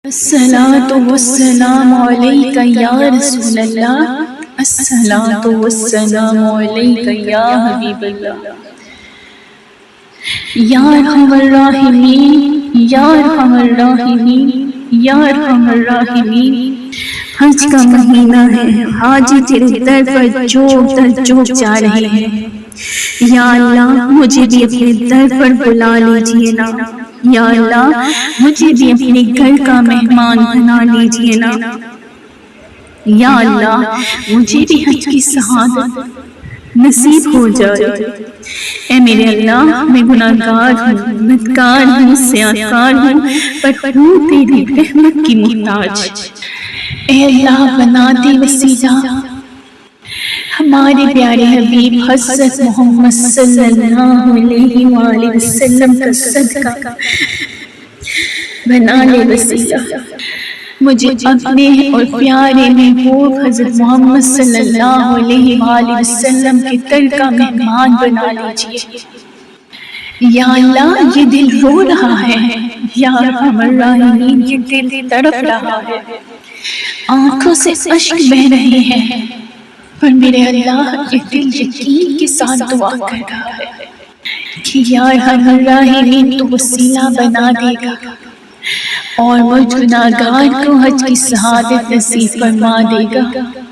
الصلاۃ والسلام علیک یا رسول اللہ، الصلاۃ والسلام علیک یا حبیب اللہ، یا ارحم الراحمین، یا ارحم الراحمین، یا ارحم الراحمین۔ حج کا مہینہ ہے، حاجی تیرے در پر چوک در چوک جا رہے ہیں، یا اللہ مجھے بھی اپنے در پر بلا لیجیے نا، یا اللہ مجھے بھی اپنے گھر کا مہمان بنا لیجیے نا، یا اللہ مجھے بھی حج کی سعادت نصیب ہو جائے۔ اے میرے اللہ، میں گناہگار ہوں، بدکار ہوں، سیاہکار ہوں، پر ہوں تیری رحمت کی محتاج۔ اے اللہ بنا دے وسیلہ ہمارے پیارے حبیب حضرت محمد صلی اللہ علیہ وآلہ وسلم کا صدقہ، بنا لے وسیلہ مجھے اپنے اور پیارے محبوب حضرت محمد صلی اللہ علیہ وآلہ وسلم کے در کا مہمان بنا لیجیے۔ یا اللہ یہ دل رو رہا ہے، یا ارحم الراحمین یہ دل تڑپ رہا ہے، آنکھوں سے اشک بہہ رہے ہیں، پر میرے اللہ یہ دل یقین کے ساتھ دعا کر رہا ہے کہ یا ارحم الراحمین تو وسیلہ بنا دے گا اور مجھ گناہگار کو حج کی سعادت نصیب فرما دے گا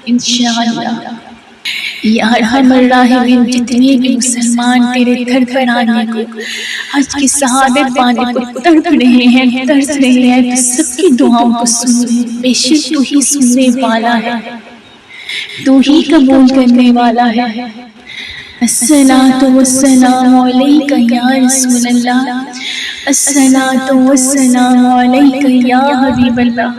انشاءاللہ۔ یا ارحم الراحمین جتنے بھی مسلمان تیرے گھر پر آنے کو، حج کی سعادت پانے کو تڑپ رہے ہیں، ترس رہے ہیں، تو سب کی دعاؤں کو سن، بے شک تو ہی سننے والا ہے، تو ہی قبول کرنے والا ہے۔ الصلاۃ والسلام علیک یا رسول اللہ، الصلاۃ والسلام علیک یا حبیب اللہ۔